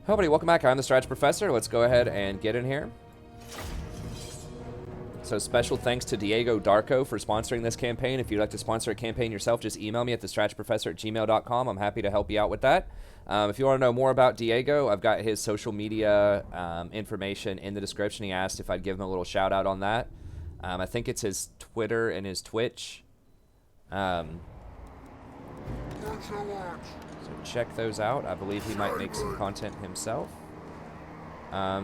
Hello, buddy. Welcome back. I'm the Strategy Professor. Let's go ahead and get in here. So special thanks to Diego Darko for sponsoring this campaign. If you'd like to sponsor a campaign yourself, just email me at thestrategyprofessor@gmail.com. I'm happy to help you out with that. If you want to know more about Diego, I've got his social media information in the description. He asked if I'd give him a little shout out on that. I think it's his Twitter and his Twitch. So check those out. I believe he might make some content himself.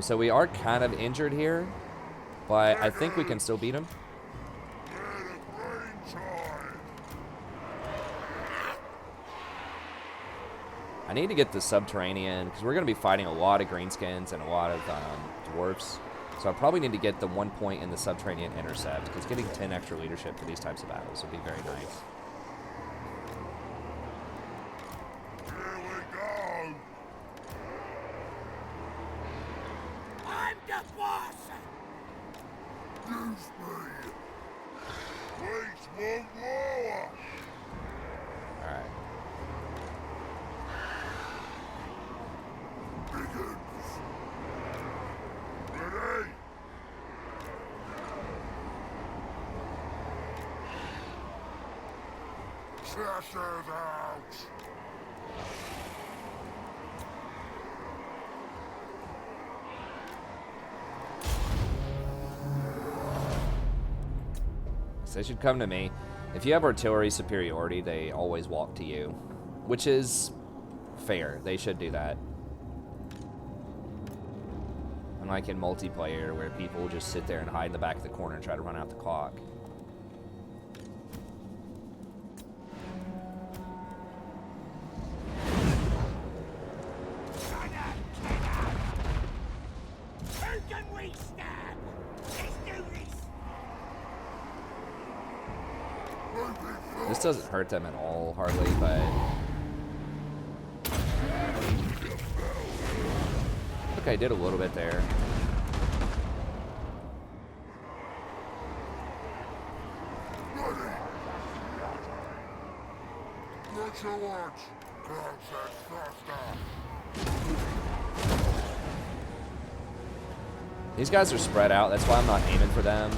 So we are kind of injured here, but I think we can still beat him. I need to get the subterranean, because we're going to be fighting a lot of Greenskins and a lot of Dwarfs. So I probably need to get the 1 point in the subterranean intercept, because getting 10 extra leadership for these types of battles would be very nice. They should come to me. If you have artillery superiority, they always walk to you, which is fair. They should do that. Unlike in multiplayer, where people just sit there and hide in the back of the corner and try to run out the clock. This doesn't hurt them at all, hardly, but... Okay, did a little bit there. These guys are spread out, that's why I'm not aiming for them.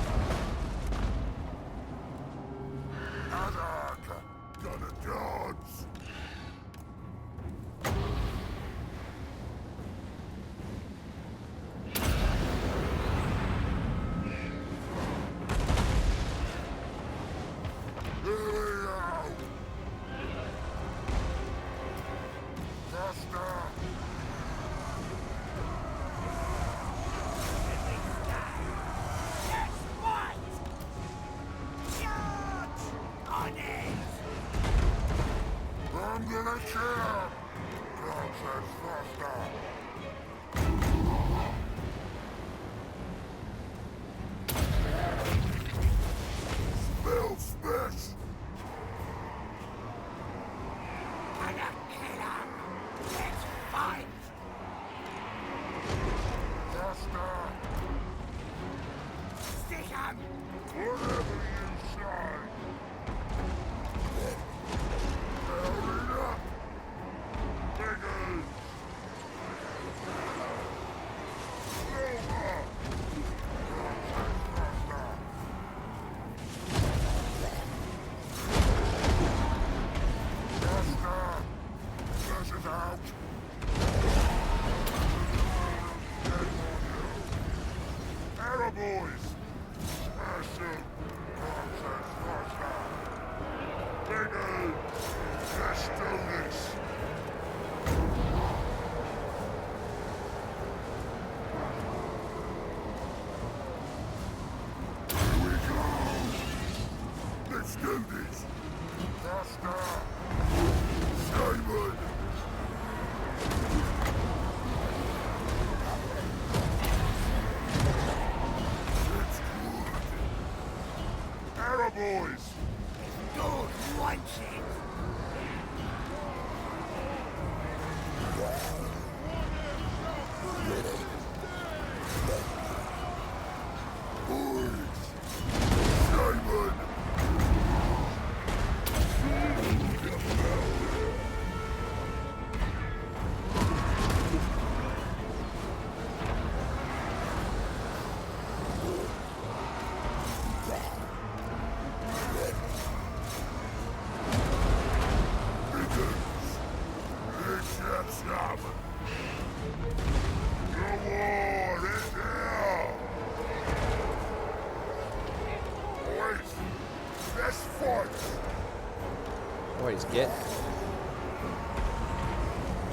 Boys, get.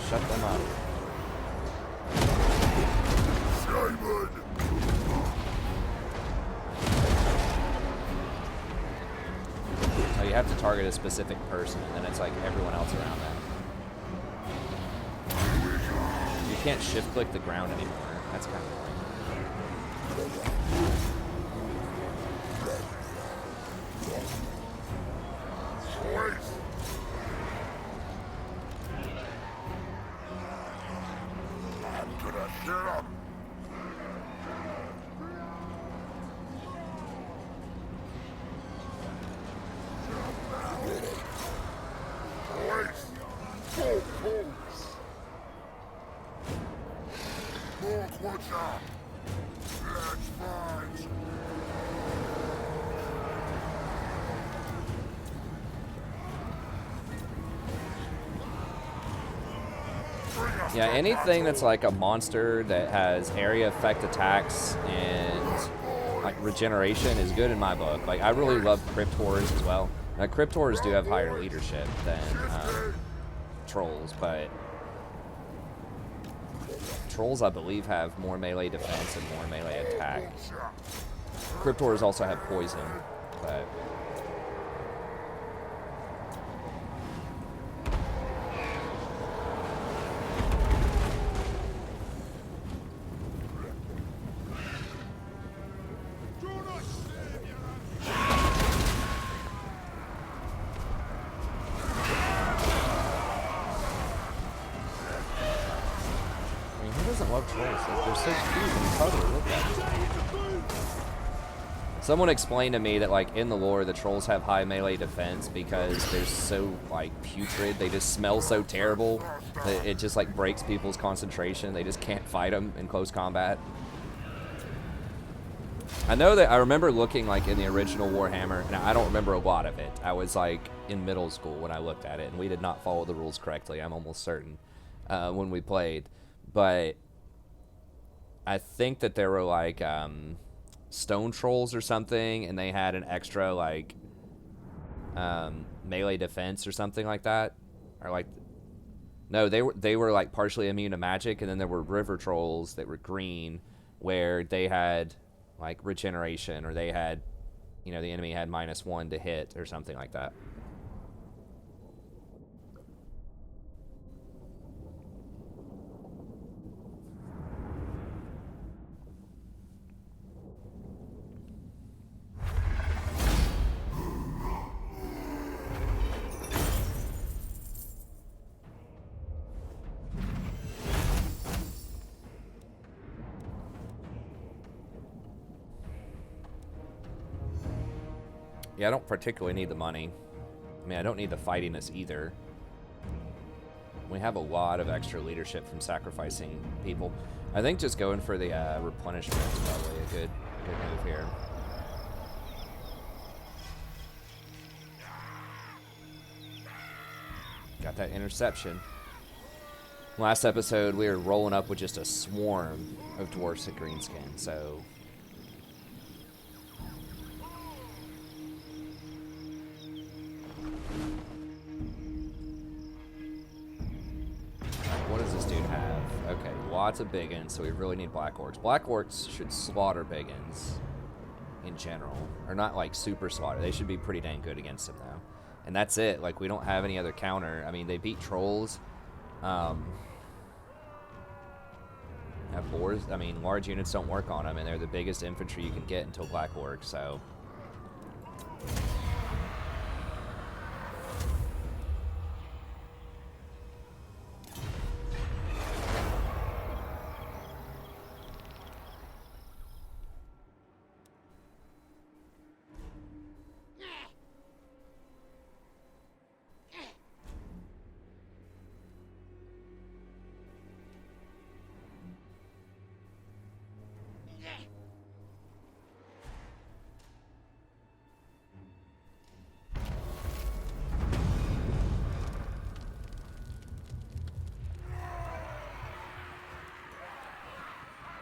Shut them up. So you have to target a specific person, and then it's like everyone else around them. You can't shift click the ground anymore. That's kind of annoying. Yeah, anything that's like a monster that has area effect attacks and like regeneration is good in my book. Like, I really love Cryptors as well. Now, Cryptors do have higher leadership than Trolls, but Trolls, I believe, have more melee defense and more melee attack. Cryptors also have poison, but... Someone explained to me that, like, in the lore, the trolls have high melee defense because they're so, like, putrid. They just smell so terrible that it just, like, breaks people's concentration. They just can't fight them in close combat. I know that I remember looking, like, in the original Warhammer. Now, I don't remember a lot of it. I was, like, in middle school when I looked at it, and we did not follow the rules correctly, I'm almost certain, when we played. But I think that there were, like, stone trolls or something, and they had an extra, like, melee defense or something like that. Or, like, no, they were like partially immune to magic, and then there were river trolls that were green, where they had like regeneration, or they had, you know, the enemy had -1 to hit or something like that. Yeah, I don't particularly need the money. I mean, I don't need the fightiness either. We have a lot of extra leadership from sacrificing people. I think just going for the replenishment is probably a good move here. Got that interception. Last episode, we were rolling up with just a swarm of dwarfs at Greenskins, so... What does this dude have? Okay, lots of big uns, so we really need black orcs. Black orcs should slaughter big uns in general. Or not like super slaughter. They should be pretty dang good against them though. And that's it. Like, we don't have any other counter. I mean, they beat trolls. Have boars. I mean, large units don't work on them, and they're the biggest infantry you can get until black orcs, so...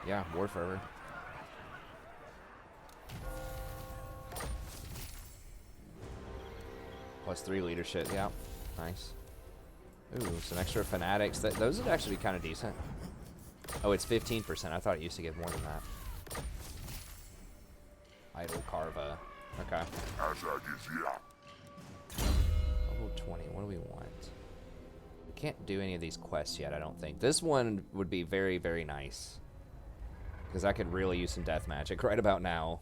Yeah, War Fervor. +3 leadership, yeah. Nice. Ooh, some extra fanatics. Those would actually be kind of decent. Oh, it's 15%. I thought it used to give more than that. Idol Carva. Okay. Azhag is here. Level 20. What do we want? We can't do any of these quests yet, I don't think. This one would be very, very nice. Because I could really use some death magic right about now.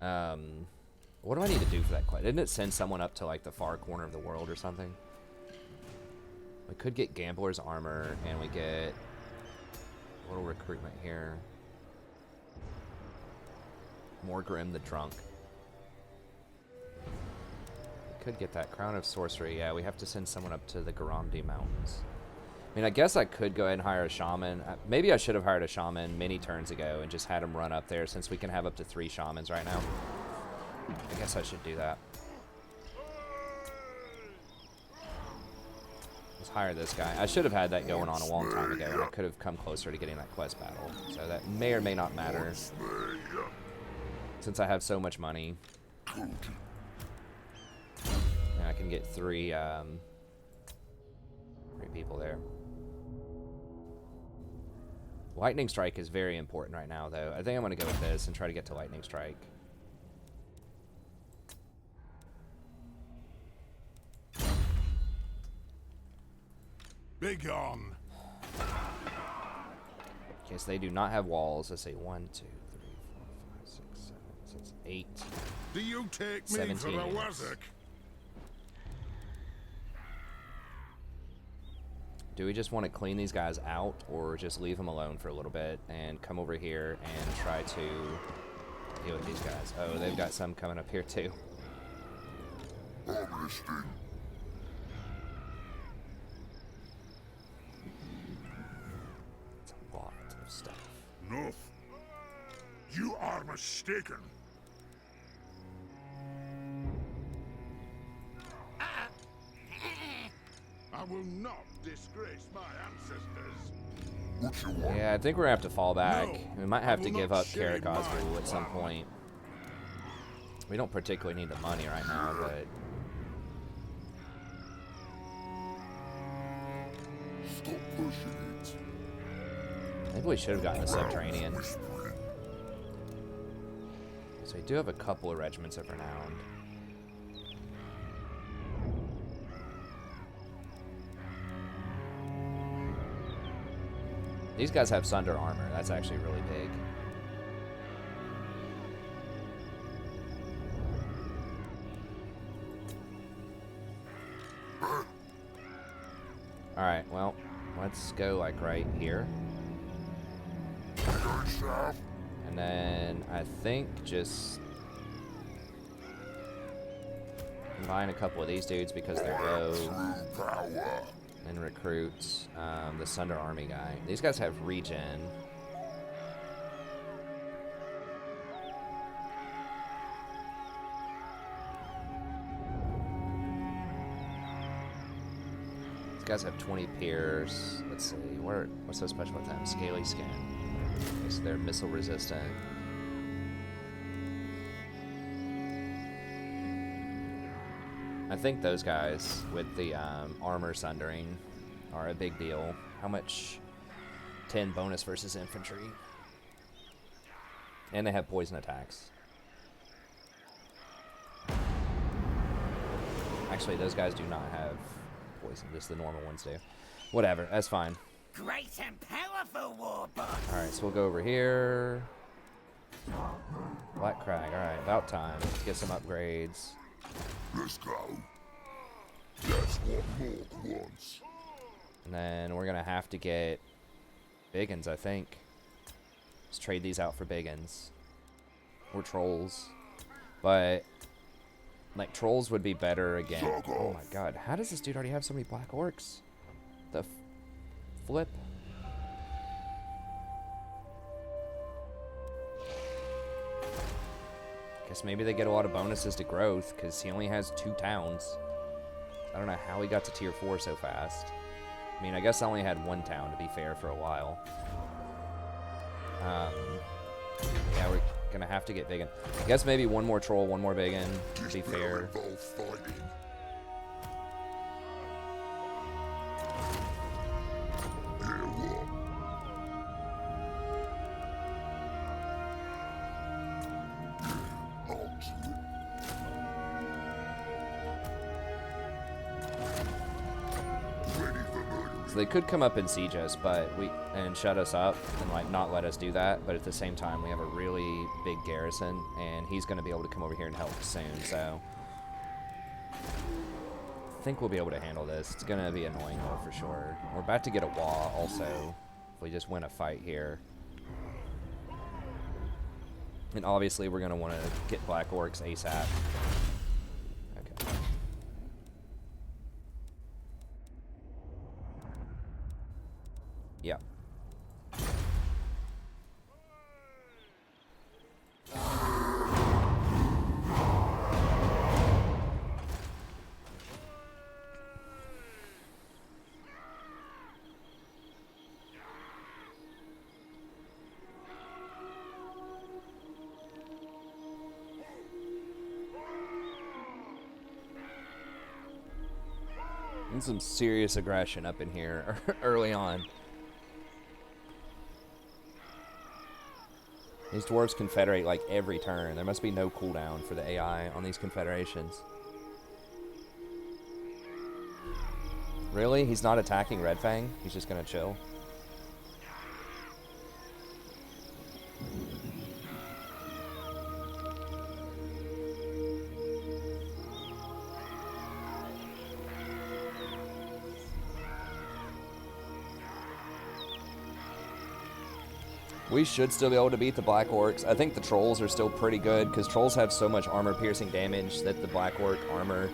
What do I need to do for that quest? Didn't it send someone up to, like, the far corner of the world or something? We could get Gambler's Armor, and we get a little recruitment here. Morgrim the Drunk. We could get that Crown of Sorcery. Yeah, we have to send someone up to the Garamdi Mountains. I mean, I guess I could go ahead and hire a shaman. Maybe I should have hired a shaman many turns ago and just had him run up there, since we can have up to 3 shamans right now. I guess I should do that. Let's hire this guy. I should have had that going on a long time ago, and I could have come closer to getting that quest battle. So that may or may not matter, since I have so much money. And I can get 3 people there. Lightning Strike is very important right now, though. I think I'm going to go with this and try to get to Lightning Strike. Be gone. Okay, so they do not have walls. Let's say 1, 2, 3, 4, 5, 6, 7, 6, 8. Do you take me for a Azhag? Do we just want to clean these guys out, or just leave them alone for a little bit and come over here and try to deal with these guys? Oh, they've got some coming up here too. I'm listening. It's a lot of stuff. Enough. You are mistaken. I will not disgrace my ancestors. What you want? Yeah, I think we're gonna have to fall back. No, we might have I to will give not up share Karak my Oswald at some power. point. We don't particularly need the money right now, but Stop pushing it. maybe we should have gotten the Subterranean. Whispering. So we do have a couple of regiments of renown. These guys have Sunder armor. That's actually really big. Alright, well, let's go like right here. Going south. And then I think just combine a couple of these dudes because they're low. True power. And recruit the Sunder Army guy. These guys have regen. These guys have 20 Pierce. Let's see, what's so special about them? Scaly skin. Okay, so they're missile resistant. I think those guys with the armor sundering are a big deal. How much? 10 bonus versus infantry. And they have poison attacks. Actually, those guys do not have poison. Just the normal ones do. Whatever, that's fine. Great and powerful war boss. Alright, so we'll go over here. Black Crag, alright, about time. Let's get some upgrades. Let's go. That's what Mork wants. And then we're gonna have to get Biggins, I think. Let's trade these out for Biggins. Or Trolls. But, like, Trolls would be better again. Oh my god, how does this dude already have so many Black Orcs? The flip? Guess maybe they get a lot of bonuses to growth, because he only has 2 towns. I don't know how he got to tier 4 so fast. I mean, I guess I only had 1 town, to be fair, for a while. Yeah, we're gonna have to get Biggin. I guess maybe one more troll, one more Biggin, to be fair. So they could come up and siege us, and shut us up and like not let us do that. But at the same time, we have a really big garrison, and he's going to be able to come over here and help soon. So I think we'll be able to handle this. It's going to be annoying though for sure. We're about to get a wall also if we just win a fight here. And obviously we're going to want to get Black Orcs ASAP. Okay. Yeah. And some serious aggression up in here early on. These dwarves confederate like every turn. There must be no cooldown for the AI on these confederations. Really? He's not attacking Red Fang? He's just gonna chill? We should still be able to beat the Black Orcs. I think the Trolls are still pretty good, because Trolls have so much armor-piercing damage that the Black Orc armor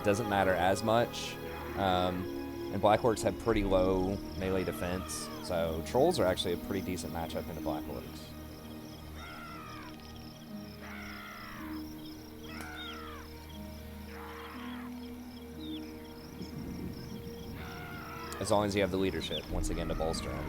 doesn't matter as much. And Black Orcs have pretty low melee defense, so Trolls are actually a pretty decent matchup into Black Orcs. As long as you have the leadership, once again, to bolster him.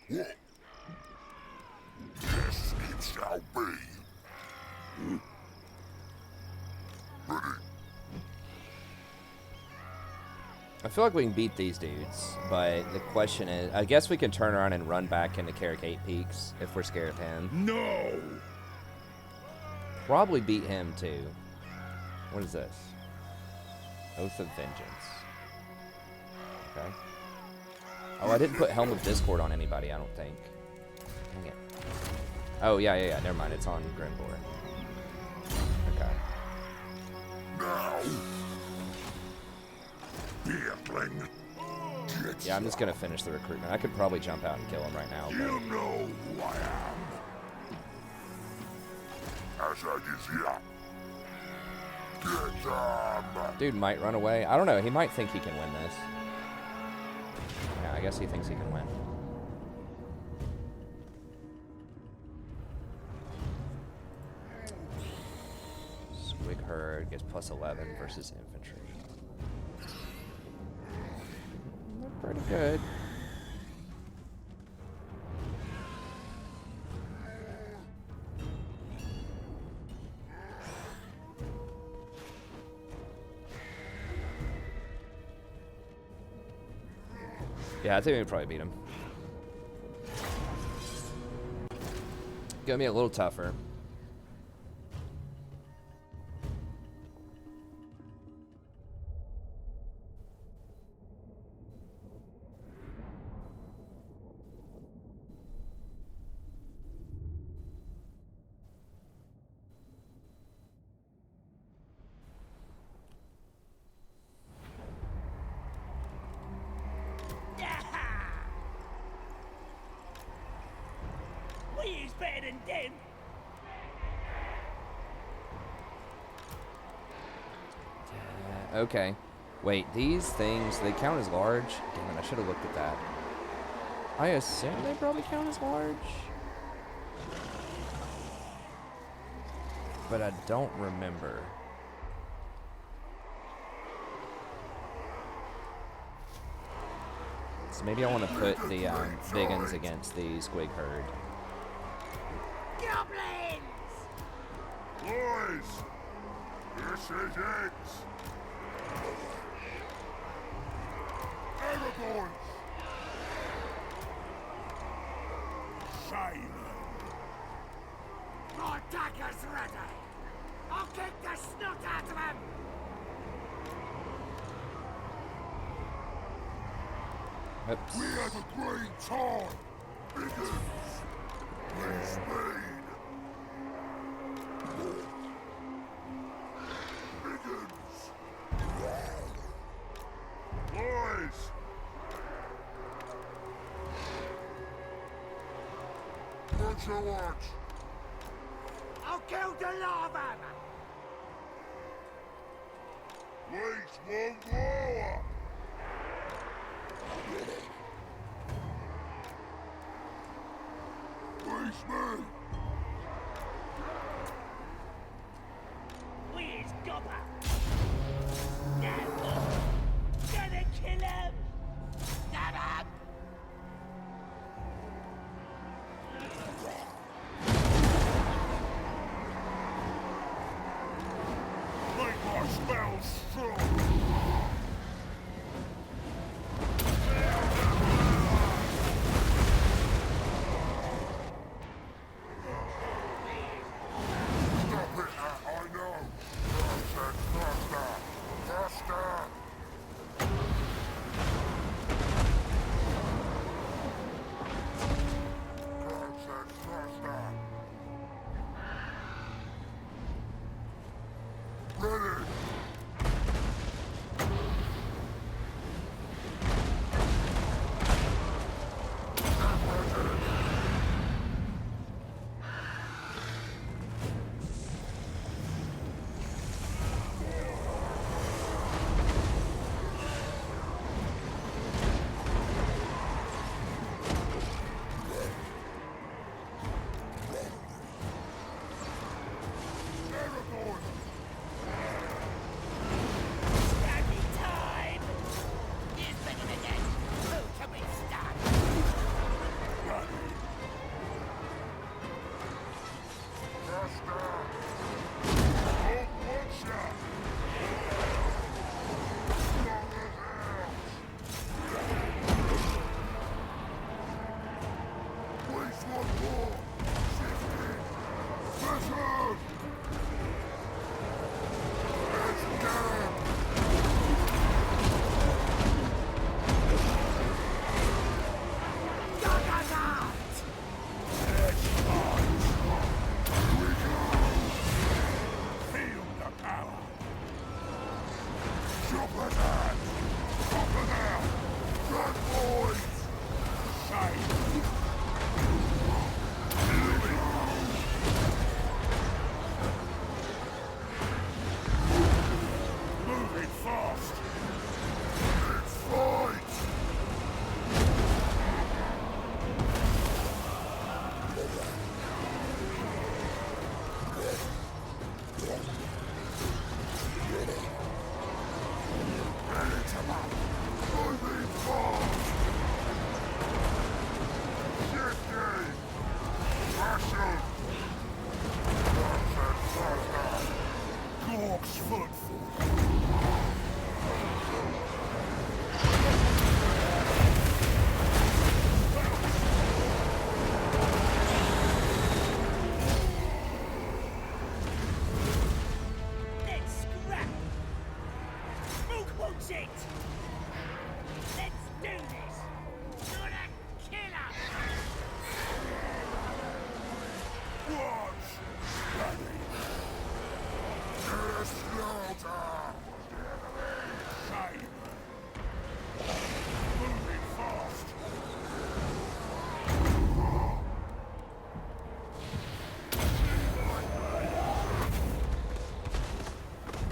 What? Yes, it shall be. Ready. I feel like we can beat these dudes, but the question is, I guess we can turn around and run back into Carrick 8 Peaks if we're scared of him. No! Probably beat him too. What is this? Oath of Vengeance. Okay. Oh, I didn't put Helm of Discord on anybody, I don't think. Dang it. Oh, yeah. Never mind. It's on Grimbor. Okay. Now! Beardling! Yeah, I'm just going to finish the recruitment. I could probably jump out and kill him right now, but... You know who I am. Azhag is here. Get them! Dude might run away. I don't know. He might think he can win this. Yeah, I guess he thinks he can win. Swig Herd gets plus 11 versus infantry. They're pretty good. Yeah, I think we can probably beat him. Gonna be a little tougher. We is better than them. Okay. Wait, these things, they count as large? Damn it, I should have looked at that. I assume they probably count as large. But I don't remember. So maybe I want to put the big ones against the squig herd. Goblins! Boys! This is it! Erebors! Shame! My dagger's ready! I'll kick the snot out of him! Oops. We have a great time! Begins! Please speed! Begins! Boys! Watch your watch! I'll kill the lava! Wait one more! Face me! We is gobber! No! Gonna kill him! Get him! Make my spells strong!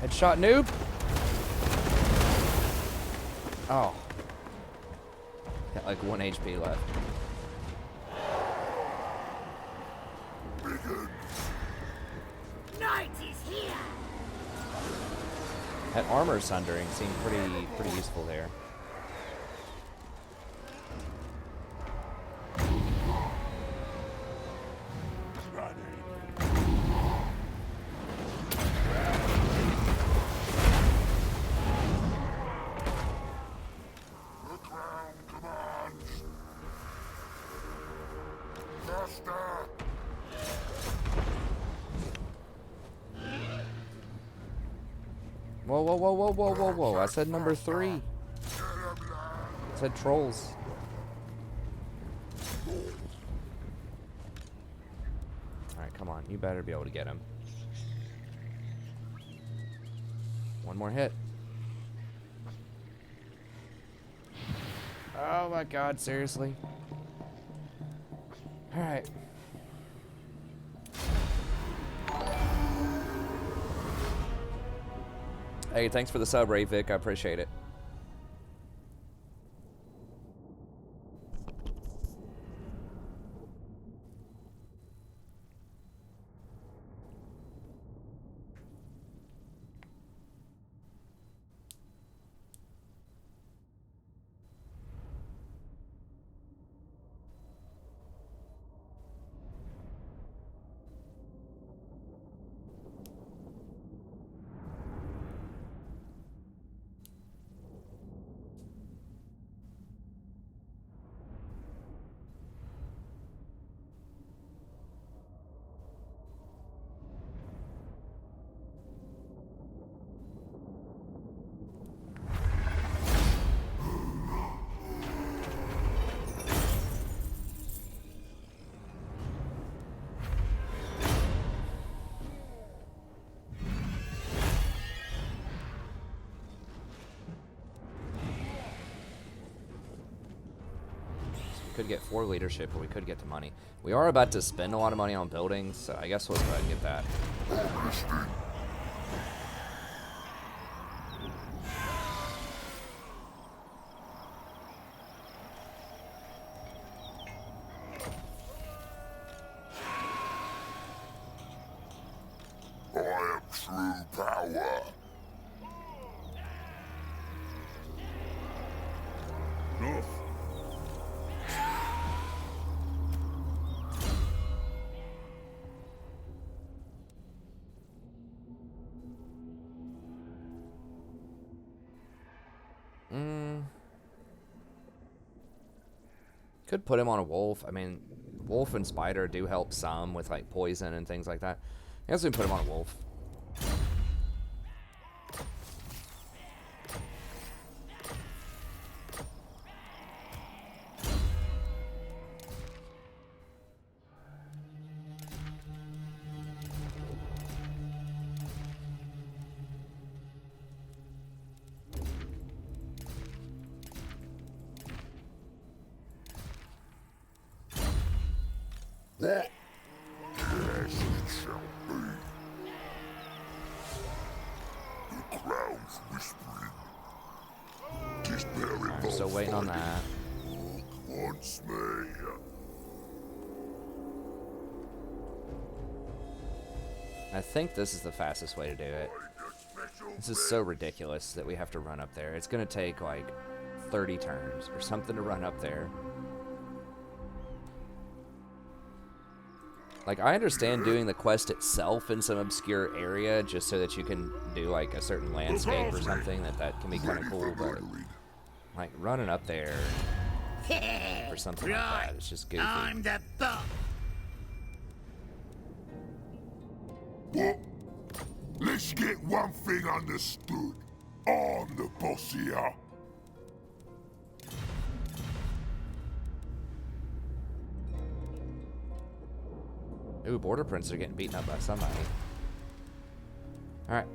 Headshot noob. Oh. Got like 1 HP left. Night is here. That armor sundering seemed pretty useful there. Whoa, whoa, whoa, whoa, whoa, whoa, whoa. I said number 3. I said trolls. Alright, come on. You better be able to get him. One more hit. Oh my god, seriously? Alright. Hey, thanks for the sub, Ray Vic. I appreciate it. Could get 4 leadership, or we could get the money. We are about to spend a lot of money on buildings, so I guess we'll go ahead and get that. I am true power. Enough. Could put him on a wolf. I mean, wolf and spider do help some with like poison and things like that. I guess we can put him on a wolf. Yes, it shall be. The crown's whispering. Despair I'm still waiting on that. Wants me. I think this is the fastest way to do it. This is so ridiculous that we have to run up there. It's going to take like 30 turns or something to run up there. Like, I understand doing the quest itself in some obscure area just so that you can do like a certain landscape or something. That can be kind of cool, but like running up there for something like that, it's just goofy. I'm the boss. What? Let's get one thing understood. I'm the boss here. Ooh, border princes are getting beaten up by somebody. Alright.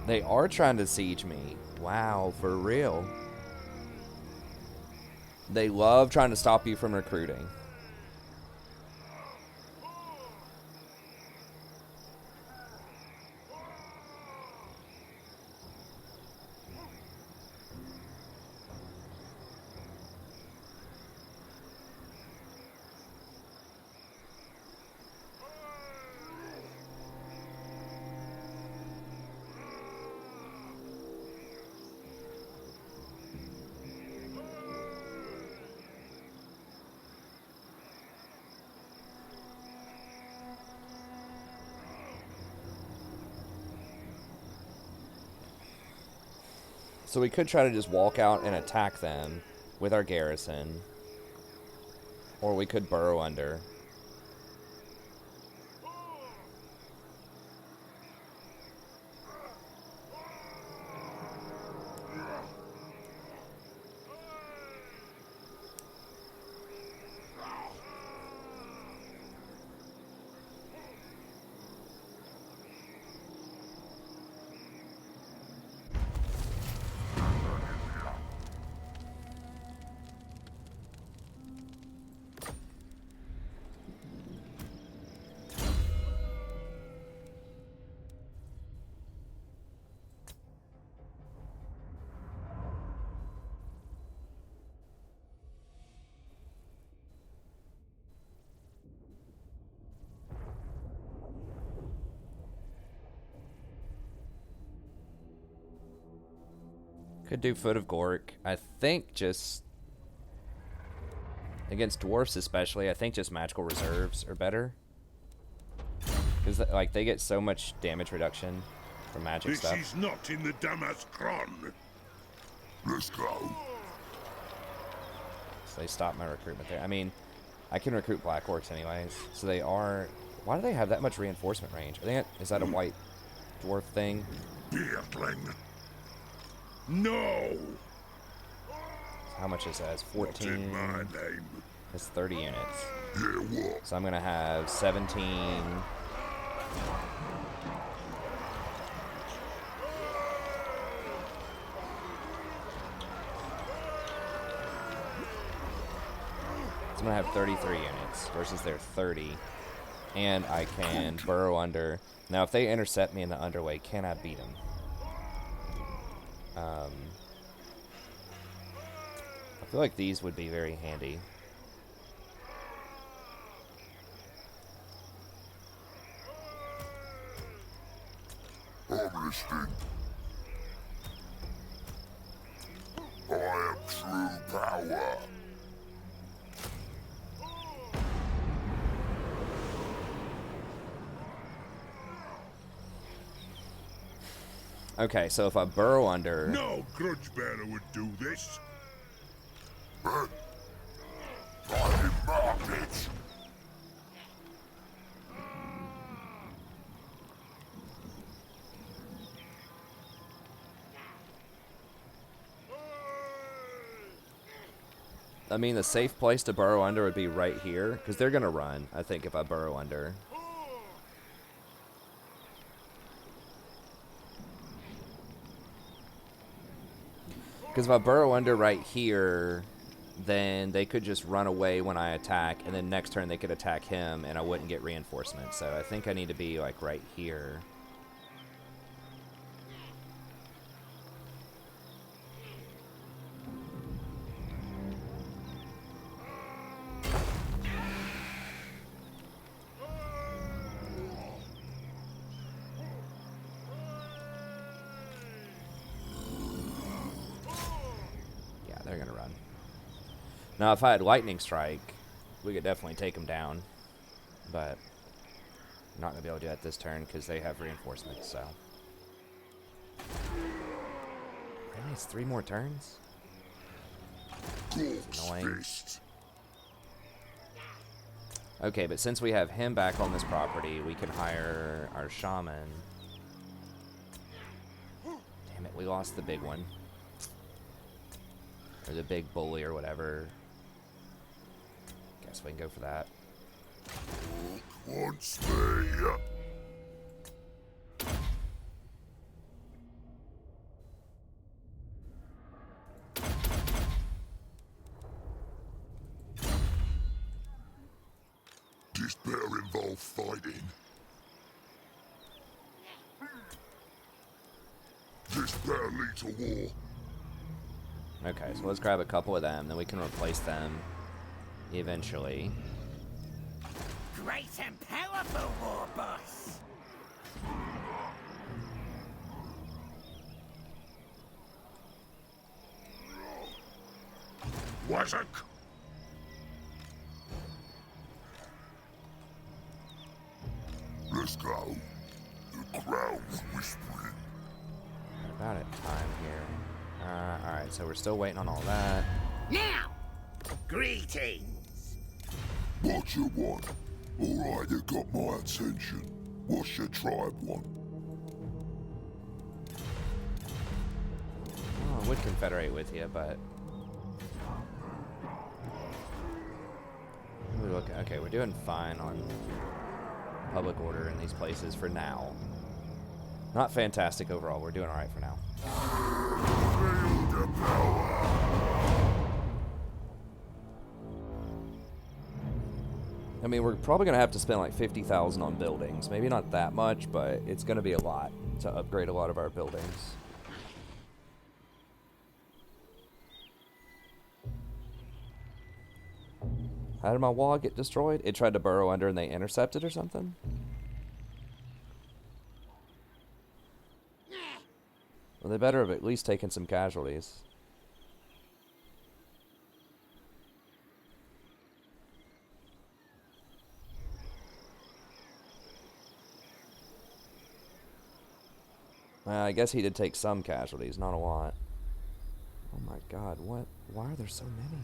They are trying to siege me. Wow, for real. They love trying to stop you from recruiting. So we could try to just walk out and attack them with our garrison. Or we could burrow under. Could do Foot of Gork. I think just... Against Dwarfs especially, I think just Magical Reserves are better. Because, like, they get so much damage reduction from magic stuff. This is not in the Damaskron. Let's go. So they stop my recruitment there. I mean, I can recruit Black Orcs anyways. So they are... Why do they have that much reinforcement range? Is that a white dwarf thing? Beardling. No. How much is that? It's 14. Not in my name. That's 30 units. Yeah, what? So I'm gonna have 17. So I'm gonna have 33 units versus their 30. And I can burrow under. Now if they intercept me in the underway, can I beat them? I feel like these would be very handy. I'm listening. I am true power. Okay, so if I burrow under... No grudge bearer would do this. But I can mark it. I mean, the safe place to burrow under would be right here, because they're going to run, I think, if I burrow under. Because if I burrow under right here, then they could just run away when I attack, and then next turn they could attack him, and I wouldn't get reinforcements. So I think I need to be, like, right here. They're gonna run. Now, if I had Lightning Strike, we could definitely take them down. But I'm not gonna be able to do that this turn because they have reinforcements, so. Really? It's 3 more turns? Annoying. Okay, but since we have him back on this property, we can hire our shaman. Damn it, we lost the big one. Or the big bully or whatever. Guess we can go for that. Wants me. this better involve fighting. This better lead to war. Okay, so let's grab a couple of them, then we can replace them eventually. Great and powerful, war boss. Azhag! Let's go. The crowd's whispering. About it time here. Alright, so we're still waiting on all that. Now, greetings. What you want? Alright, you got my attention. What's your tribe want? Oh, I would confederate with you, but... Okay, we're doing fine on public order in these places for now. Not fantastic overall. We're doing alright for now. Feel the power! I mean, we're probably going to have to spend like 50,000 on buildings. Maybe not that much, but it's going to be a lot to upgrade a lot of our buildings. How did my wall get destroyed? It tried to burrow under and they intercepted or something? Well, they better have at least taken some casualties. I guess he did take some casualties, not a lot. Oh my god, what? Why are there so many?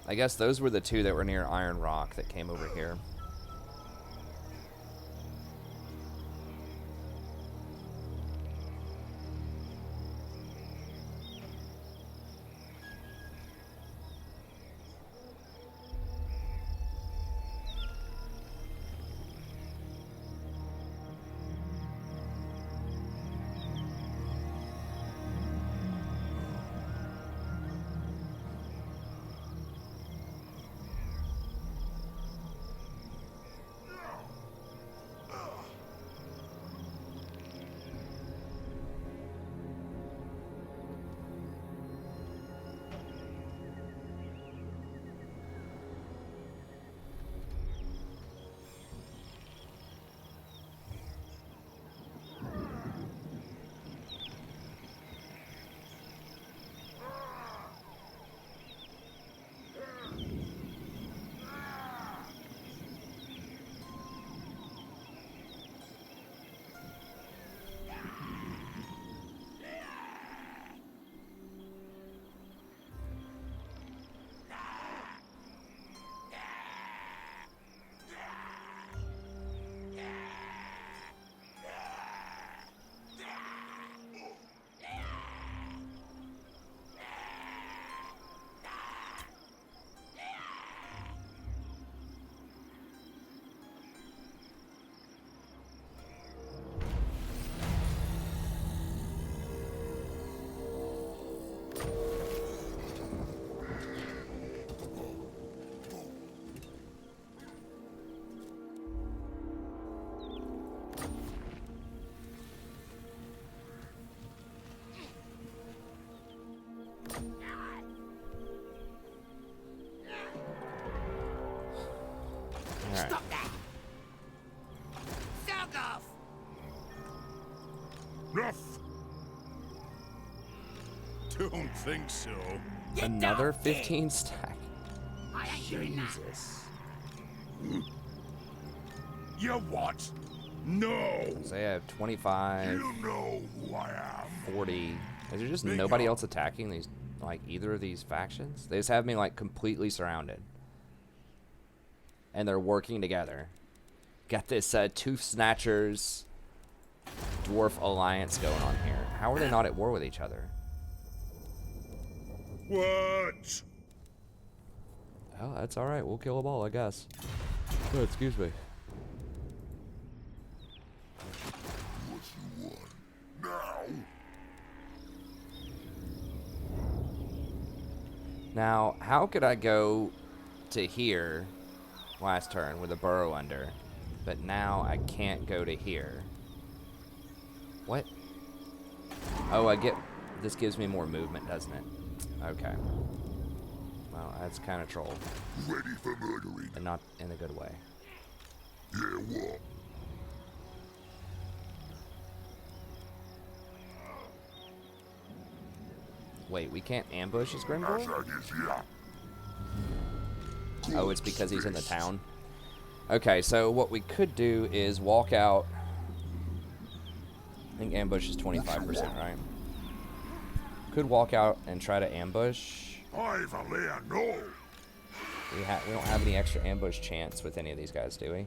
I guess those were the two that were near Iron Rock that came over here. Alright. Stop that. Sound off. Enough! Don't think so. Get Another down, 15 stack. I ain't doing that. Jesus. You what? No! So I have 25, You know who I am. 40. Is there just Bingo. nobody else attacking these, like, either of these factions? They just have me, like, completely surrounded. And they're working together. Got this Tooth Snatchers Dwarf Alliance going on here. How are they not at war with each other? What? Oh, that's alright. We'll kill them all, I guess. Oh, excuse me. What you want? Now, how could I go to here last turn with a burrow under, but now I can't go to here? What? Oh, I get... This gives me more movement, doesn't it? Okay. Well, that's kind of troll. Ready for murdering. And not in a good way. Yeah, what? Wait, we can't ambush his Grimble? Azhag is here. Oh, it's because he's in the town? Okay, so what we could do is walk out. I think ambush is 25%, right? Could walk out and try to ambush. I've a lair, no. We don't have any extra ambush chance with any of these guys, do we?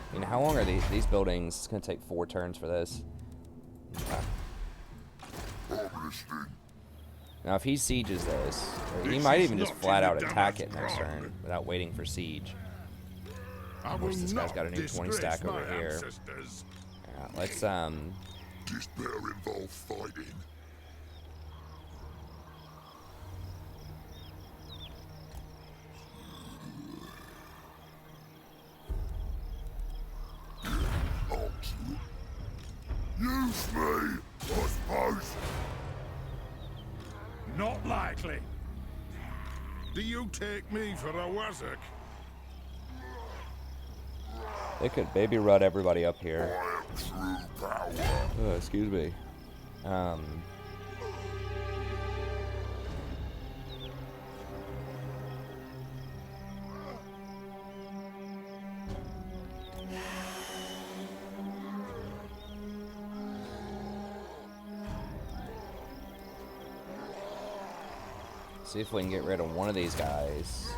I mean, how long are these buildings? It's gonna take 4 turns for this. Okay. Now, if he sieges this, or he might even just flat out attack it next turn without waiting for siege. Of course, this guy's got a new 20 stack over here. Yeah, let's This better involve fighting. Use me, I suppose. Not likely. Do you take me for a wazzock? They could baby rut everybody up here. I am true power. Oh, excuse me. See if we can get rid of one of these guys.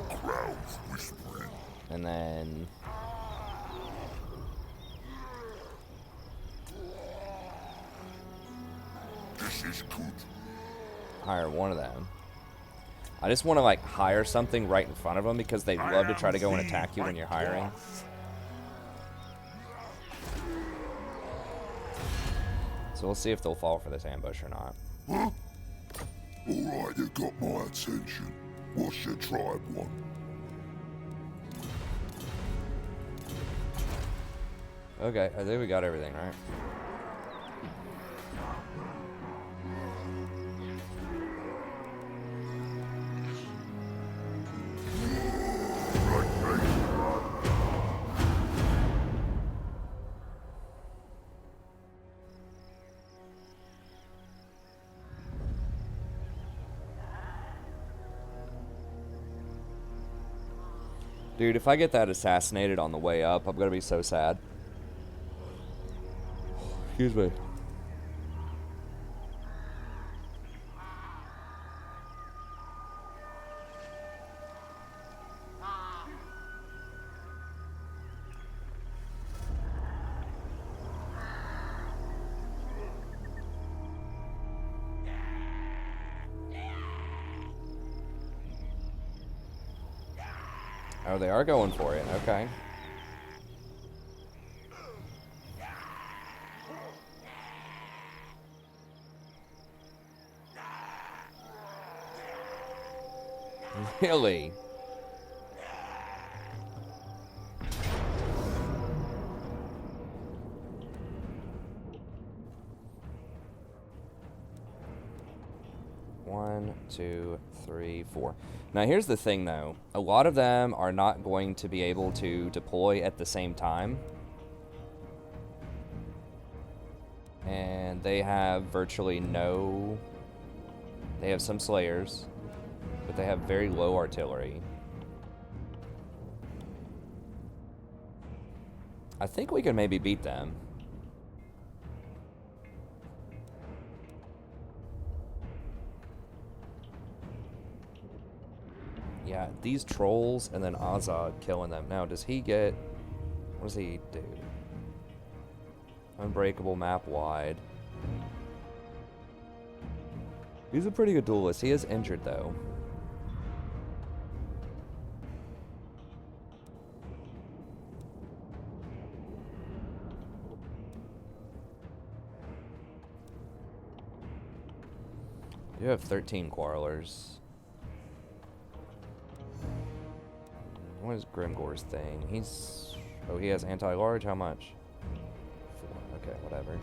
Crowds whispering. And then This is good. hire one of them. I just want to like hire something right in front of them because they love to try to go and attack you when you're hiring. So we'll see if they'll fall for this ambush or not. Huh? Alright, you got my attention. What's your tribe want? Okay, I think we got everything, right? Dude, if I get that assassinated on the way up, I'm gonna be so sad. Excuse me. Oh, they are going for it. Okay. Really? One, two, three, four. Now here's the thing though. A lot of them are not going to be able to deploy at the same time. And they have virtually no... They have some slayers, but they have very low artillery. I think we can maybe beat them. Yeah, these trolls and then Azhag killing them. Now, does he get... What does he do? Unbreakable map wide. He's a pretty good duelist. He is injured, though. You have 13 quarrelers. What is Grimgore's thing? He's... Oh, he has anti-large? How much? 4. Okay, whatever.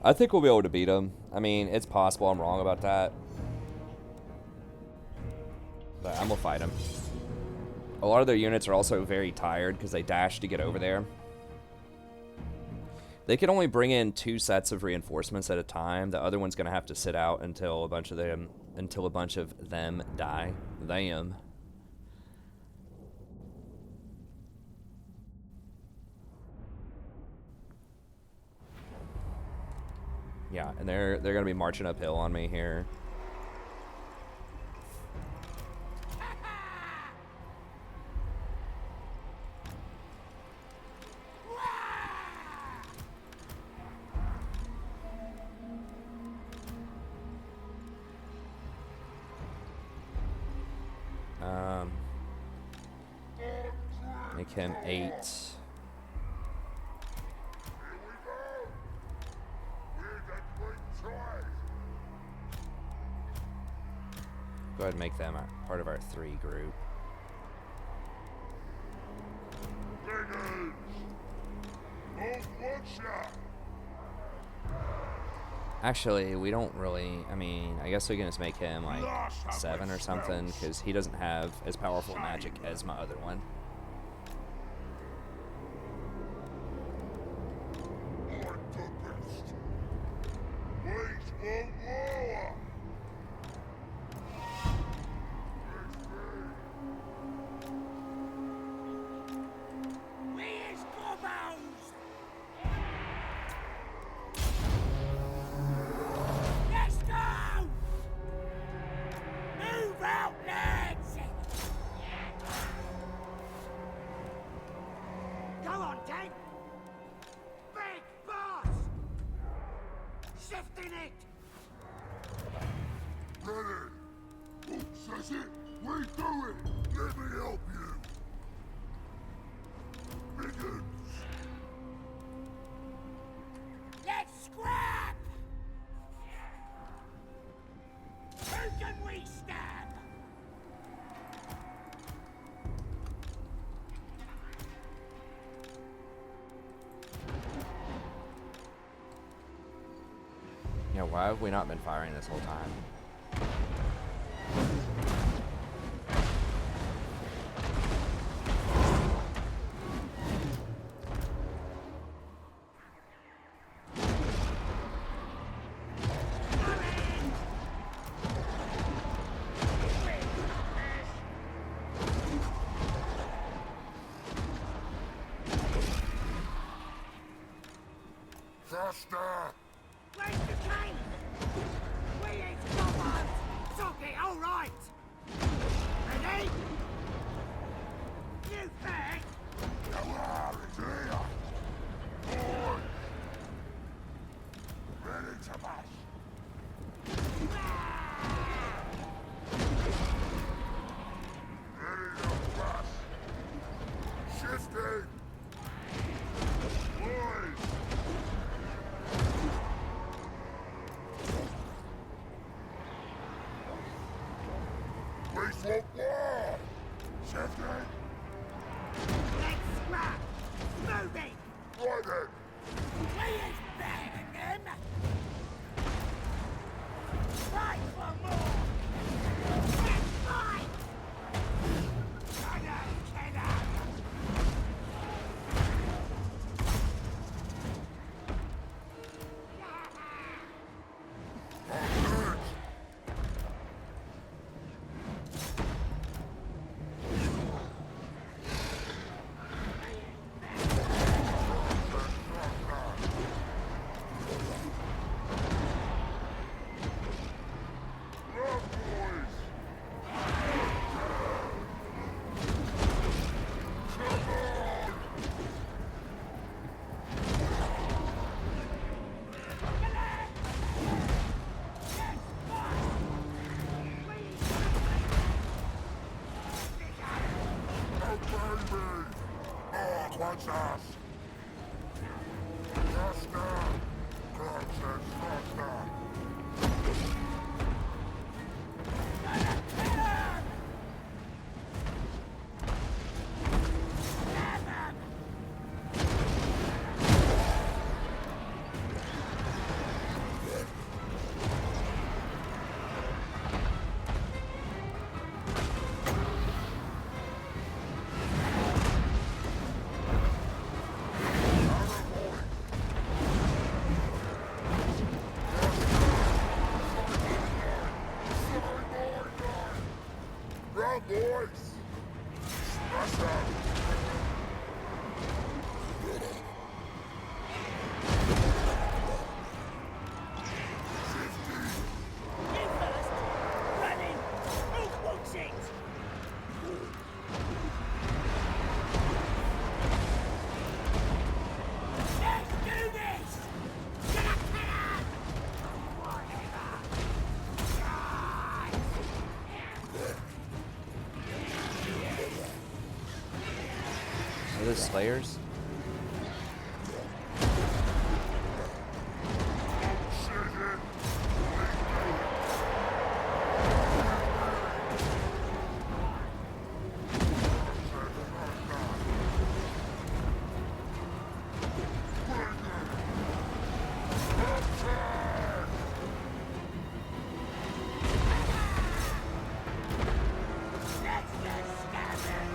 I think we'll be able to beat him. I mean, it's possible I'm wrong about that. But I'm gonna fight him. A lot of their units are also very tired because they dash to get over there. They can only bring in 2 sets of reinforcements at a time. The other one's gonna have to sit out until a bunch of them die. Them. Yeah, and they're gonna be marching uphill on me here. Make him 8. Go ahead and make them part of our 3 group. Actually, we don't really... I mean, I guess we can just make him like 7 or something, because he doesn't have as powerful magic as my other one. Yeah, why have we not been firing this whole time? Faster! Where's the tank? We ain't covered! Socket, all right! Ready? You Fang! Come on, it's here! Boy! Ready to mash! Ready to crush! Shifting! Boys! Place won't wall! Shifting! Let's scrap! Moving! Right then! We ain't better than them! Fight for more! Let's fight! Cannon! Faster! Faster! Run, boys! Smash that! You first! Running! Who wants it? Let's do this! Get a cannon! Warhammer! Are those Slayers? Let's get scattered!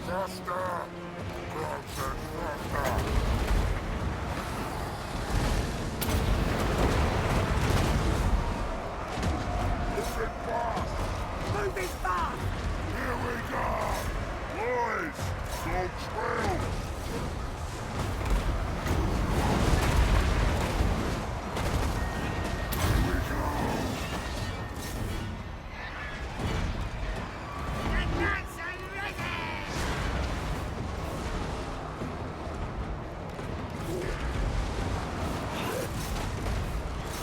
Faster! Greenskins, faster! Moving fast! Moving fast! Here we go! Boys! Don't trail! Here we go! The nuts are ready!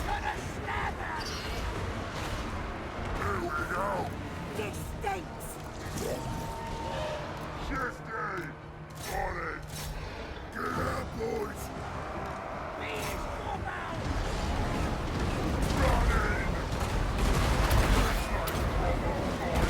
Gonna stab her! Here we go! This stinks! Shifty! On it! Get out, boys! Please come out! Running! It's like proper fighting!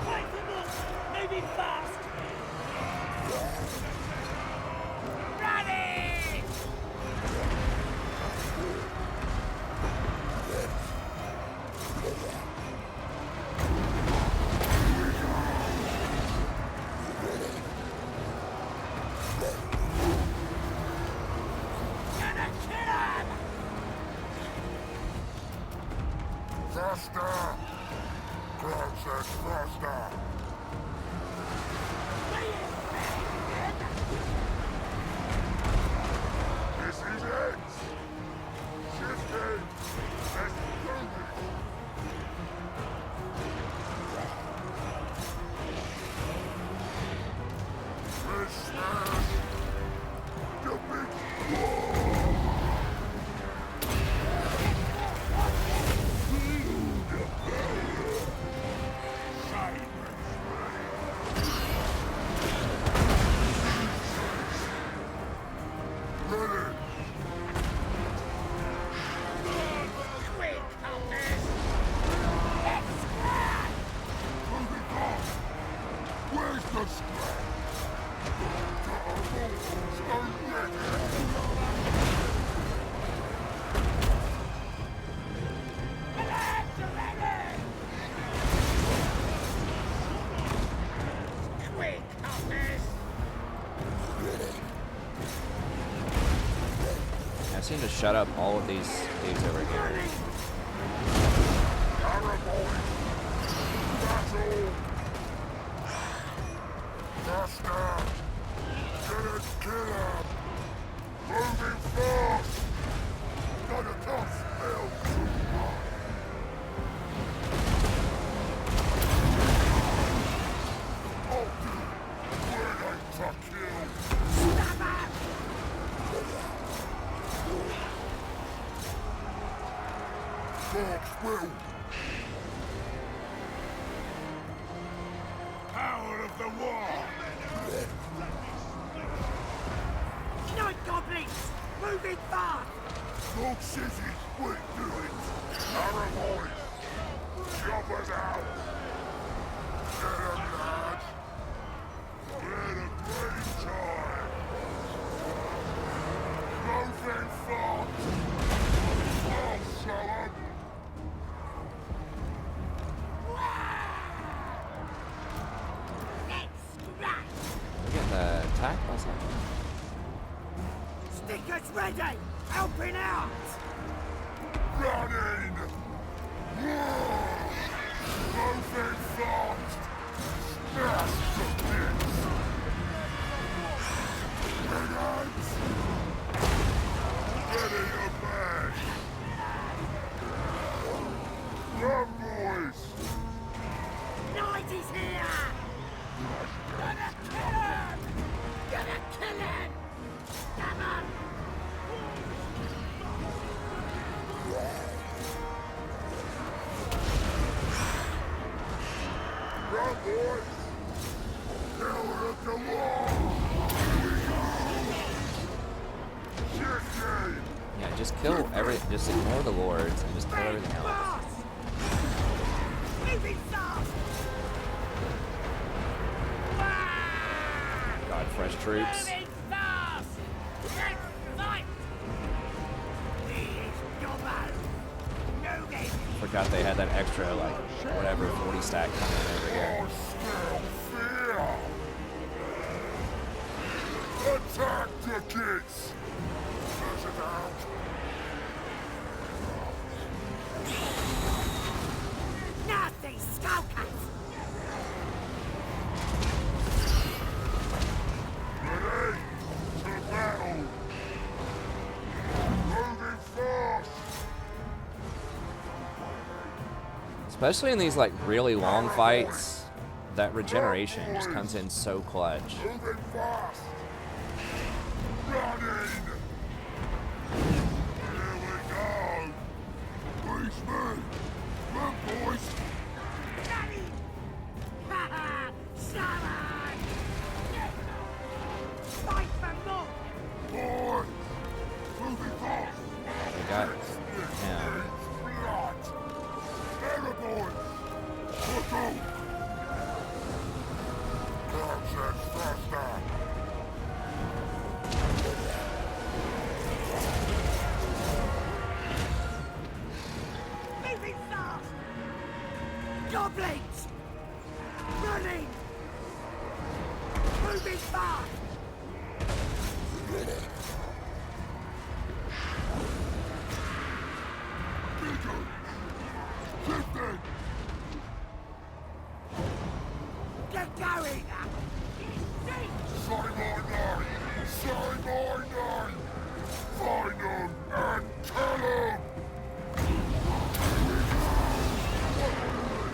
Fight them up! Moving fast! Running! Gonna kill him! Faster! Greenskins, faster! This is it! Shifty! Let's do this! Let's smash the big Ready! Quick, Countess! Let's scrap! Moving on! Where's the scrap? Let's ready! Quick, Countess! I seem to shut up all of these dudes over here. Battle! Faster! Dark's will. Power of the war. Night goblins! Moving fast! Smoke sissies, quick do it. Arrow choppers out. Get 'em, lads. We're a great time. Moving fast. I'll show 'em. Let's scratch! We're getting the attack last time. Stickers ready! Helping out! Running! Moving fast! Smash the bits! Grenades! Ready to bash! Run, boys! Night is here! Gonna kill him! Gonna kill him! Come on! Run, boys! Power of the law! Here we go! Shit game! Yeah, just kill everything. Just ignore the lords and just kill everything else. Fast! Moving fast! God, fresh troops. Moving fast! Let's fight! These goblins! Moving! Forgot they had that extra, like, whatever, 40 stack coming in over here. Oh, still fear! Attack the kids! Flush it out! Nasty skulkers! Ready? To battle! Moving fast! Especially in these, like, really long fights, that regeneration just comes in so clutch. Moving fast! Running! Here we go! Policemen! Run, boys! Daddy! Ha ha! Shaman! Fight for more! Boys! Moving fast! We got him. Blood! Better, boys! Look out! Contact faster! Moving fast! Goblins! Running! Moving fast! Bigger! Shifting! Get going! Sign my name! Sign my name! Find them and kill them!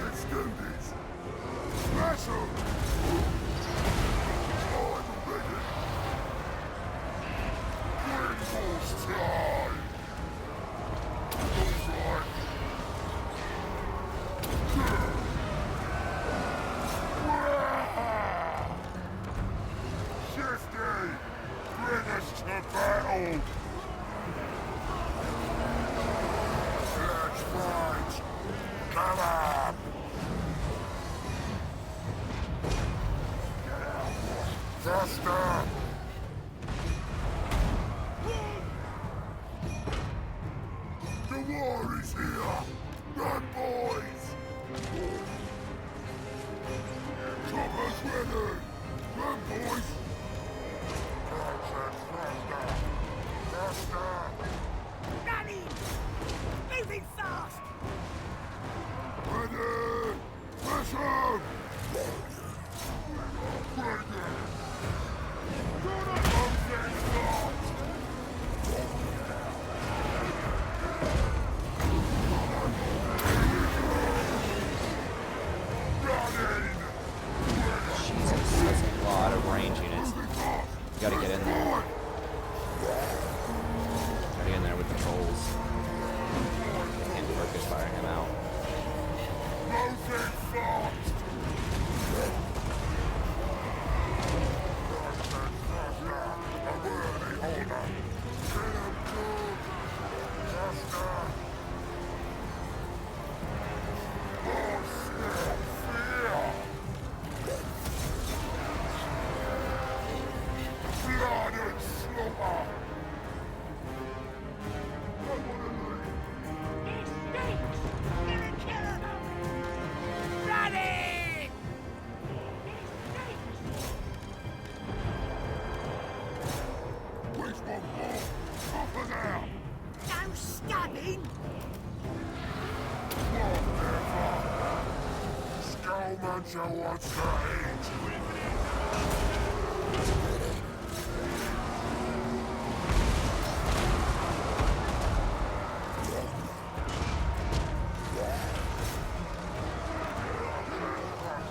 Let's do this! Smash them! I'm ready! Green Force time! All right! Shifty! Bring us to battle! Let's fight! Come on! Faster! The war is here! Run, boys! Choppers ready! Run, boys! Contact faster! Faster! Running! Moving fast! Ready! Smash 'em! Break it! Scavenger wants to eat.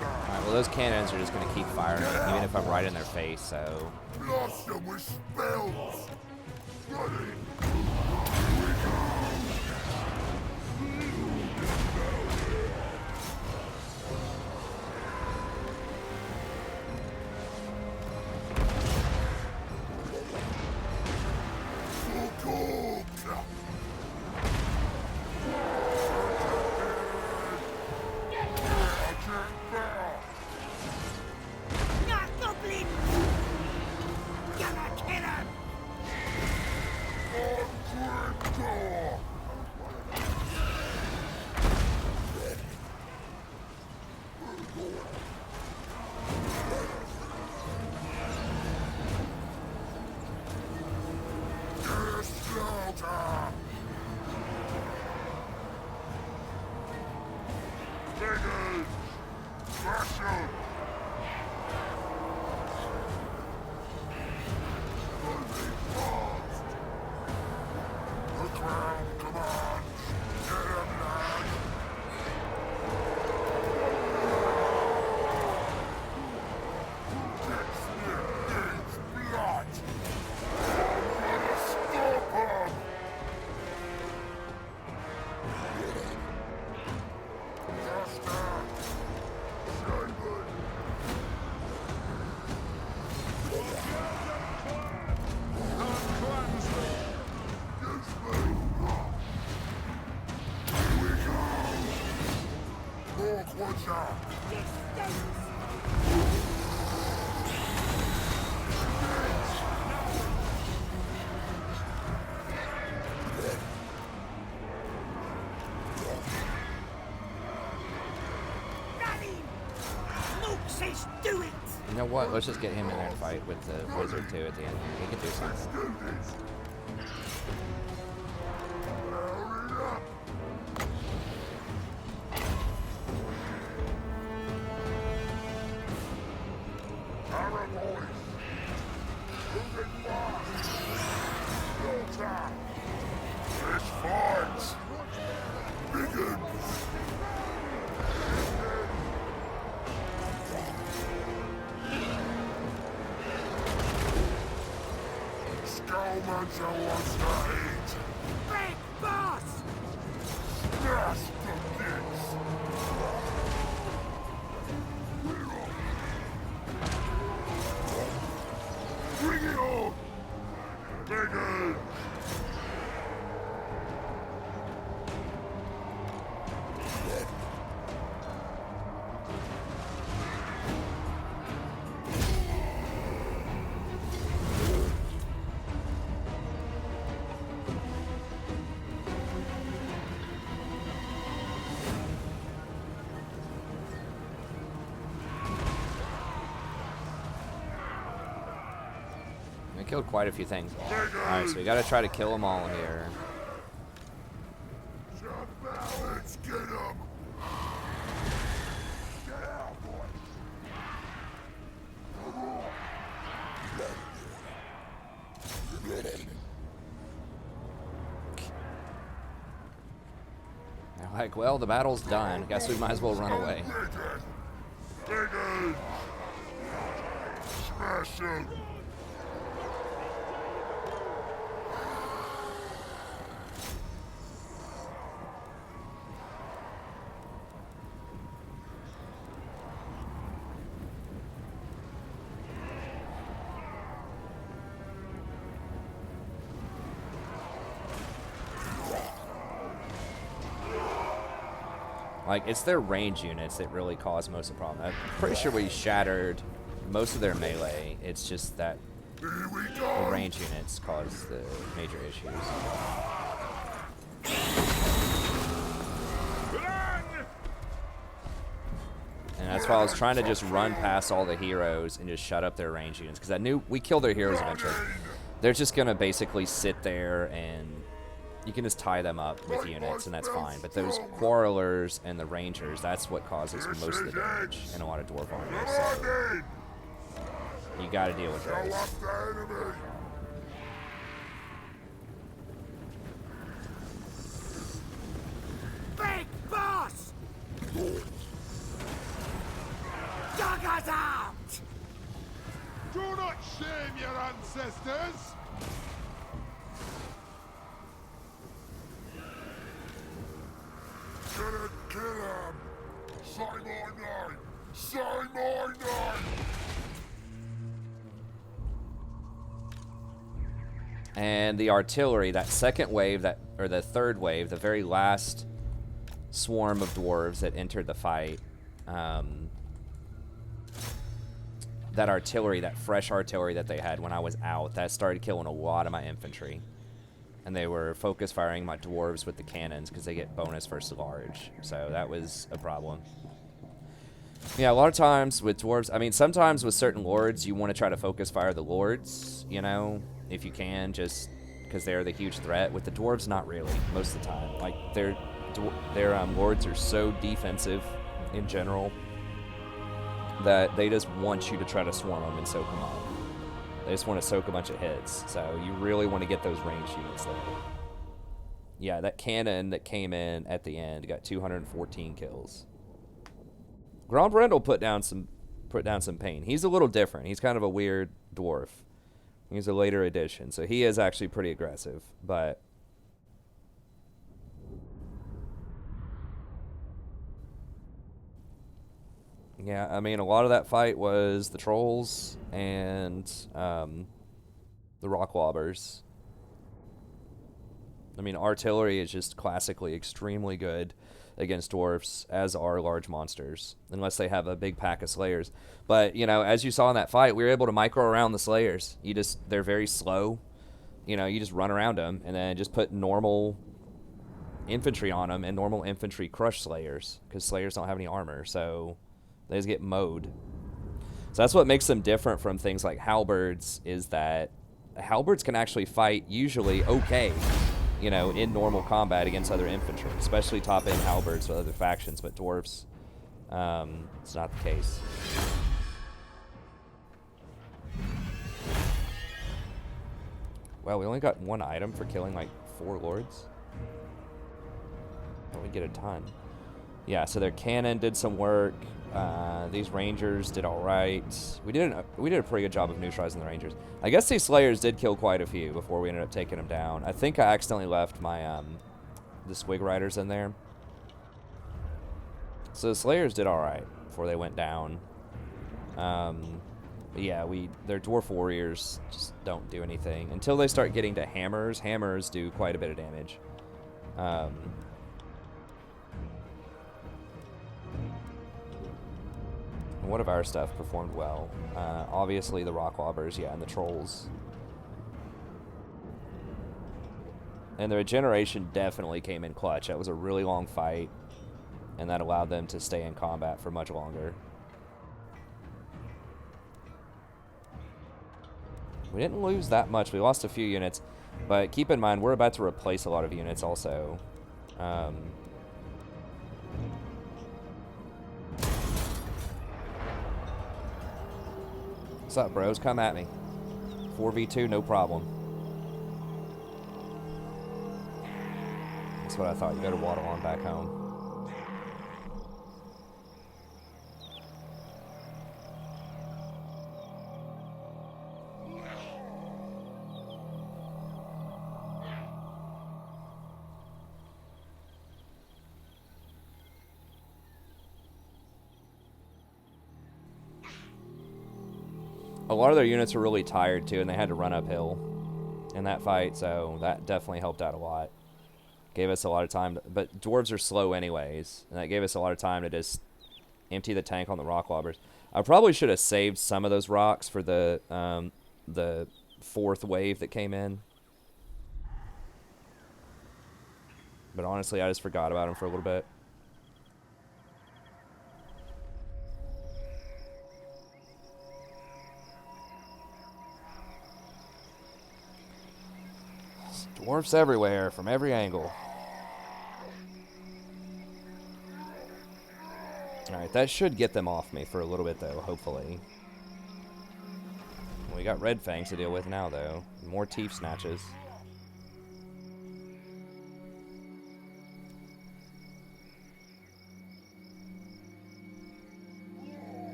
Alright, well those cannons are just gonna keep firing, even if I'm right in their face, so... Blast them with spells. Ready. Not goblin! Gonna kill him! Says do it! You know what? Let's just get him in there and fight with the wizard too at the end. He can do something. This fight begins. Scavenger wants to eat. Big boss! Smash the bits. Bring it on. Big We killed quite a few things. Alright, so we gotta try to kill them all here. Let's get him. Get out, boy. They're like, well, the battle's done. Guess we might as well run away. Big smash him. Like, it's their range units that really cause most of the problem. I'm pretty sure we shattered most of their melee. It's just that Here we the go. range units cause the major issues. And that's why I was trying to just run past all the heroes and just shut up their range units. Because I knew we killed their heroes eventually. They're just going to basically sit there and You can just tie them up with units, and that's fine. But those quarrelers and the rangers, that's what causes most of the damage in a lot of dwarf armies. So you got to deal with those. Big boss! Dug us out! Do not shame your ancestors! Gonna kill him! Say my name! Say my name! And the artillery, that second wave, or the third wave, the very last swarm of dwarves that entered the fight, that artillery, that fresh artillery that they had when I was out, that started killing a lot of my infantry. And they were focus firing my dwarves with the cannons because they get bonus versus large. So that was a problem. Yeah, a lot of times with dwarves, I mean, sometimes with certain lords, you want to try to focus fire the lords, you know, if you can, just because they're the huge threat. With the dwarves, not really, most of the time. Like, their lords are so defensive in general that they just want you to try to swarm them and soak them up. They just want to soak a bunch of hits, so you really want to get those ranged units there. Yeah, that cannon that came in at the end got 214 kills. Grombrindle put down some pain. He's a little different. He's kind of a weird dwarf. He's a later addition, so he is actually pretty aggressive, but yeah, I mean, a lot of that fight was the trolls and the rock lobbers. I mean, artillery is just classically extremely good against dwarfs, as are large monsters, unless they have a big pack of slayers. But, you know, as you saw in that fight, we were able to micro around the slayers. They're very slow. You know, you just run around them and then just put normal infantry on them, and normal infantry crush slayers, because slayers don't have any armor, so they just get mowed. So that's what makes them different from things like halberds, is that halberds can actually fight usually okay, you know, in normal combat against other infantry, especially top-end halberds with other factions, but dwarves, it's not the case. Well, we only got one item for killing like 4 lords. But we get a ton. Yeah, so their cannon did some work. These rangers did all right. We did a pretty good job of neutralizing the rangers. I guess these slayers did kill quite a few before we ended up taking them down. I think I accidentally left my the squig riders in there. So the slayers did all right before they went down. But yeah, their dwarf warriors just don't do anything until they start getting to hammers. Hammers do quite a bit of damage. One of our stuff performed well. Obviously the rock lobbers, yeah, and the trolls. And the regeneration definitely came in clutch. That was a really long fight, and that allowed them to stay in combat for much longer. We didn't lose that much. We lost a few units, but keep in mind, we're about to replace a lot of units also. What's up, bros? Come at me. 4v2, no problem. That's what I thought. You better waddle on back home. A lot of their units were really tired too, and they had to run uphill in that fight, so that definitely helped out a lot. Gave us a lot of time, but dwarves are slow anyways, and that gave us a lot of time to just empty the tank on the rock lobbers. I probably should have saved some of those rocks for the fourth wave that came in, but honestly, I just forgot about them for a little bit. Dwarfs everywhere, from every angle. Alright, that should get them off me for a little bit, though, hopefully. We got red fangs to deal with now, though. More teeth snatches.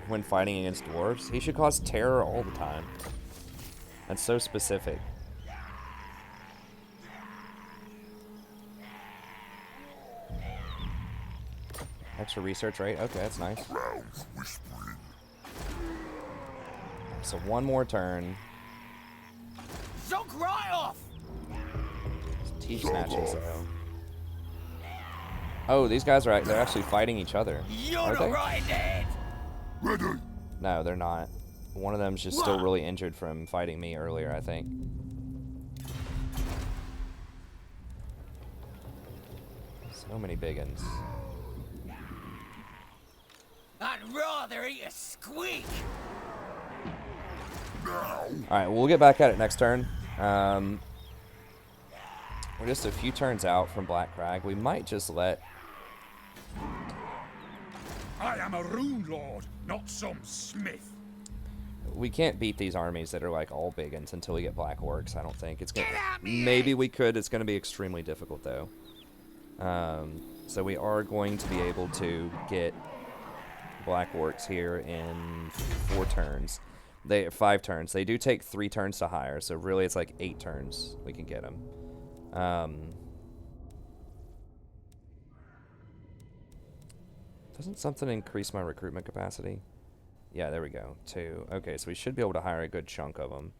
When fighting against dwarves, he should cause terror all the time. That's so specific. Extra research rate? Okay, that's nice. So one more turn. Zook right off! Teeth snatches, though. Oh, these guys are they're actually fighting each other. Are they? Right, Ned. Ready. No, they're not. One of them's just still really injured from fighting me earlier, I think. So many biggins. I'd rather eat a squeak. Alright, we'll get back at it next turn. We're just a few turns out from Black Crag. We might just let... I am a rune lord, not some smith. We can't beat these armies that are like all biggins until we get Black Orcs, I don't think. It's gonna... Maybe we could. It's going to be extremely difficult, though. So we are going to be able to get Black Orcs here in 4 turns. 5 turns. They do take 3 turns to hire, so really it's like 8 turns we can get them. Doesn't something increase my recruitment capacity? Yeah, there we go. 2. Okay, so we should be able to hire a good chunk of them.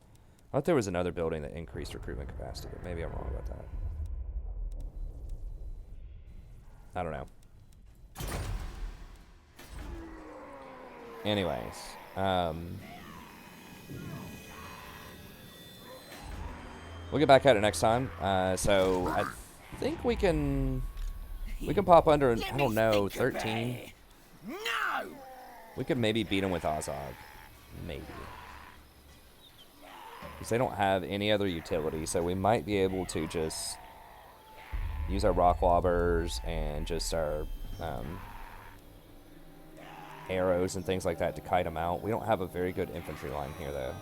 I thought there was another building that increased recruitment capacity, but maybe I'm wrong about that. I don't know. Anyways, we'll get back at it next time. So I think we can pop under, I don't know, 13. No! We could maybe beat him with Azhag. Maybe. Because they don't have any other utility, so we might be able to just use our rock lobbers and just our arrows and things like that to kite them out. We don't have a very good infantry line here, though.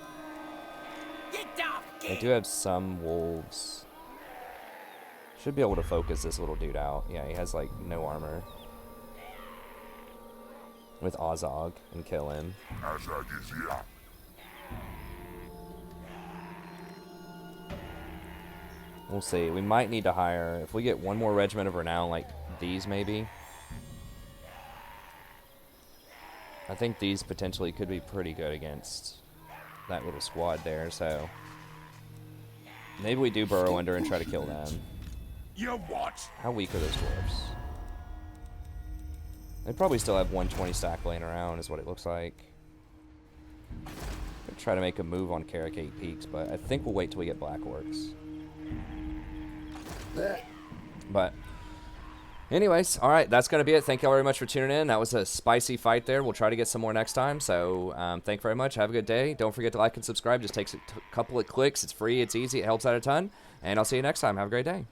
I do have some wolves. Should be able to focus this little dude out. Yeah, he has, like, no armor. With Azhag and kill him. Azhag is here. We'll see. We might need to hire... If we get one more regiment of renown, like these, maybe. I think these potentially could be pretty good against that little squad there, so... Maybe we do burrow under and try to kill them. You what? How weak are those dwarves? They probably still have 120 stack laying around, is what it looks like. I'll try to make a move on Carricate Peaks, but I think we'll wait till we get Black Orcs. But, anyways, alright, that's going to be it. Thank you all very much for tuning in. That was a spicy fight there. We'll try to get some more next time. So, thank you very much. Have a good day. Don't forget to like and subscribe. Just takes a couple of clicks. It's free. It's easy. It helps out a ton. And I'll see you next time. Have a great day.